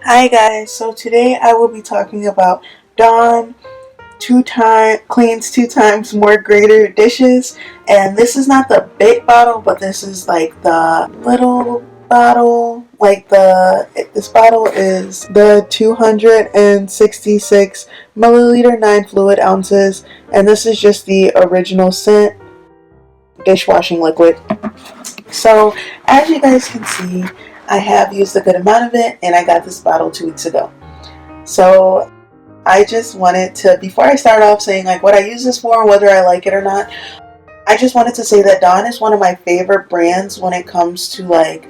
Hi guys, so today I will be talking about Dawn cleans 2 times more greater dishes, and this is not the big bottle, but this is like the little bottle. This bottle is the 266 milliliter 9 fluid ounces, and this is just the original scent dishwashing liquid. So as you guys can see, I have used a good amount of it, and I got this bottle 2 weeks ago. So I just wanted to, before I start off saying like what I use this for and whether I like it or not, I just wanted to say that Dawn is one of my favorite brands when it comes to like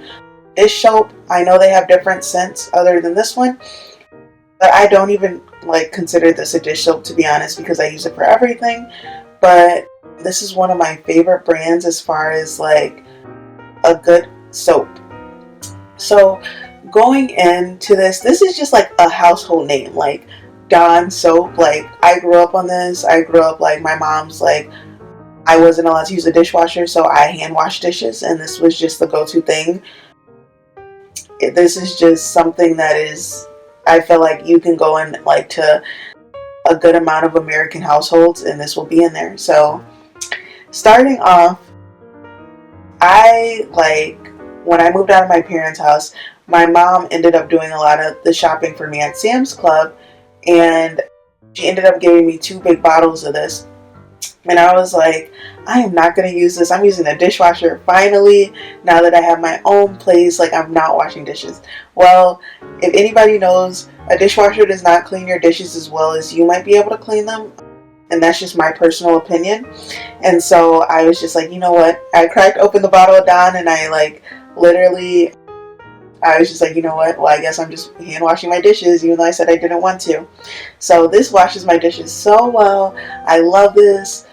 dish soap. I know they have different scents other than this one, but I don't even like consider this a dish soap, to be honest, because I use it for everything. But this is one of my favorite brands as far as like a good soap. So going into this is just like a household name, like Dawn soap. Like I grew up on this. I grew up like my mom's like I wasn't allowed to use a dishwasher, so I hand wash dishes, and this was just the go-to thing. This is just something that is, I feel like you can go in like to a good amount of American households, and this will be in there. So starting off, I like when I moved out of my parents' house, my mom ended up doing a lot of the shopping for me at Sam's Club, and she ended up giving me 2 big bottles of this. And I was like, I am not going to use this. I'm using a dishwasher finally, now that I have my own place. Like, I'm not washing dishes. Well, if anybody knows, a dishwasher does not clean your dishes as well as you might be able to clean them. And that's just my personal opinion. And so I was just like, you know what? I cracked open the bottle of Dawn, and I like literally, I was just like, you know what? Well, I guess I'm just hand washing my dishes, even though I said I didn't want to. So this washes my dishes so well. I love this.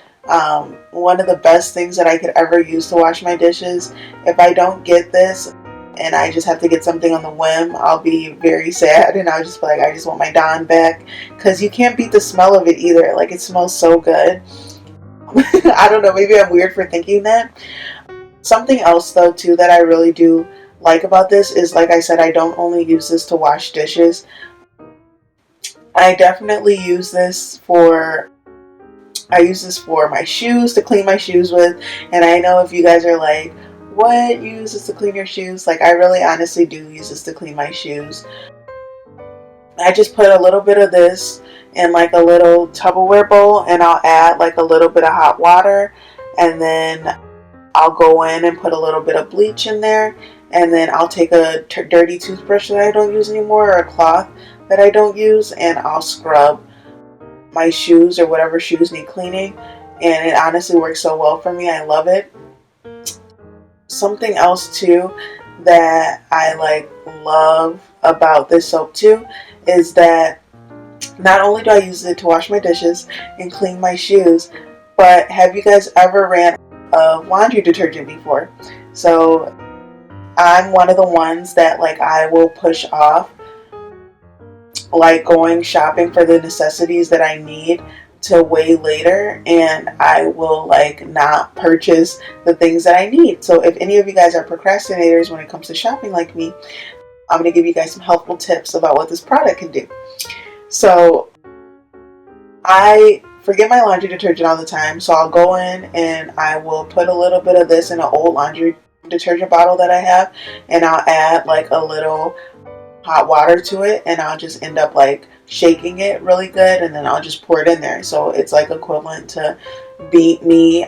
One of the best things that I could ever use to wash my dishes. If I don't get this and I just have to get something on the whim, I'll be very sad, and I'll just be like, I just want my Dawn back, because you can't beat the smell of it either. Like, it smells so good. I don't know, maybe I'm weird for thinking that. Something else though too that I really do like about this is, like I said, I don't only use this to wash dishes. I definitely use this for my shoes, to clean my shoes with. And I know if you guys are like, what, you use this to clean your shoes? Like, I really honestly do use this to clean my shoes. I just put a little bit of this in like a little Tupperware bowl, and I'll add like a little bit of hot water, and then I'll go in and put a little bit of bleach in there, and then I'll take a dirty toothbrush that I don't use anymore, or a cloth that I don't use, and I'll scrub my shoes or whatever shoes need cleaning. And it honestly works so well for me. I love it. Something else too that I like love about this soap too is that not only do I use it to wash my dishes and clean my shoes, but have you guys ever ran of laundry detergent before? So I'm one of the ones that like I will push off like going shopping for the necessities that I need to way later, and I will like not purchase the things that I need. So if any of you guys are procrastinators when it comes to shopping like me, I'm going to give you guys some helpful tips about what this product can do. So I forget my laundry detergent all the time, so I'll go in and I will put a little bit of this in an old laundry detergent bottle that I have, and I'll add like a little hot water to it, and I'll just end up like shaking it really good, and then I'll just pour it in there. So it's like equivalent to me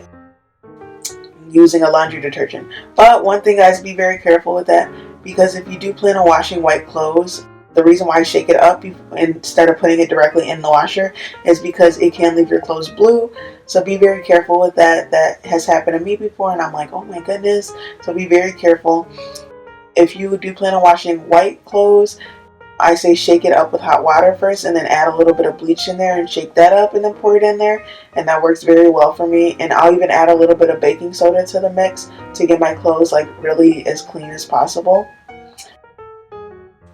using a laundry detergent. But one thing, guys, be very careful with that, because if you do plan on washing white clothes, the reason why I shake it up instead of putting it directly in the washer is because it can leave your clothes blue. So be very careful with that. That has happened to me before, and I'm like, oh my goodness. So be very careful. If you do plan on washing white clothes, I say shake it up with hot water first, and then add a little bit of bleach in there and shake that up, and then pour it in there. And that works very well for me. And I'll even add a little bit of baking soda to the mix to get my clothes like really as clean as possible.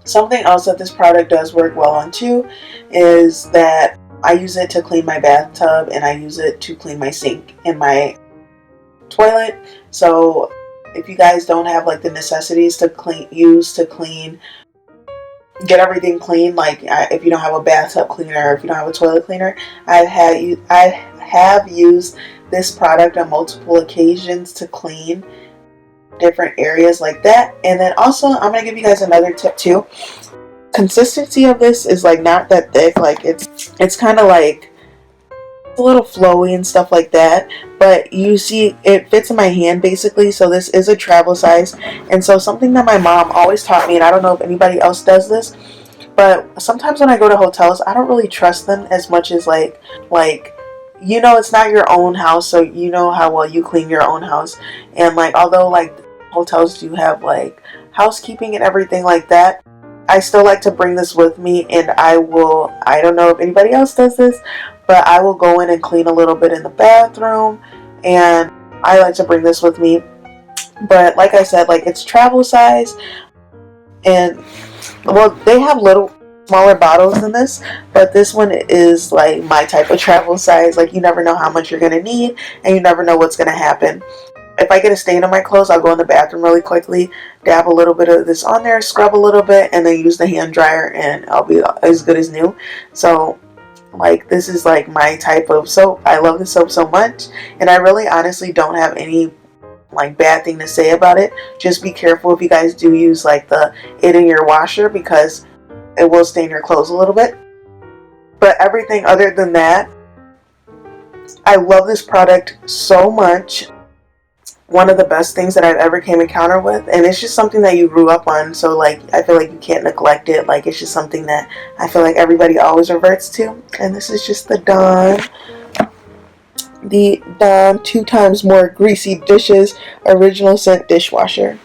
Something else that this product does work well on too is that I use it to clean my bathtub, and I use it to clean my sink and my toilet. So if you guys don't have like the necessities to clean get everything clean. Like if you don't have a bathtub cleaner, if you don't have a toilet cleaner, I have used this product on multiple occasions to clean different areas like that. And then also, I'm gonna give you guys another tip too. Consistency of this is like not that thick. Like it's kind of like a little flowy and stuff like that, but you see it fits in my hand basically. So this is a travel size, and so something that my mom always taught me, and I don't know if anybody else does this, but sometimes when I go to hotels, I don't really trust them as much as like it's not your own house, so you know how well you clean your own house. And like although like hotels do have like housekeeping and everything like that, I still like to bring this with me, and I don't know if anybody else does this, but I will go in and clean a little bit in the bathroom, and I like to bring this with me. But like I said, like it's travel size, and well, they have little smaller bottles than this, but this one is like my type of travel size. Like you never know how much you're gonna need, and you never know what's gonna happen. If I get a stain on my clothes, I'll go in the bathroom really quickly, dab a little bit of this on there, scrub a little bit, and then use the hand dryer, and I'll be as good as new. So like this is like my type of soap. I love this soap so much, and I really honestly don't have any like bad thing to say about it. Just be careful if you guys do use like it in your washer, because it will stain your clothes a little bit. But everything other than that, I love this product so much. One of the best things that I've ever came encounter with, and it's just something that you grew up on, so like I feel like you can't neglect it. Like it's just something that I feel like everybody always reverts to. And this is just the Dawn 2 times more greasy dishes original scent dishwasher.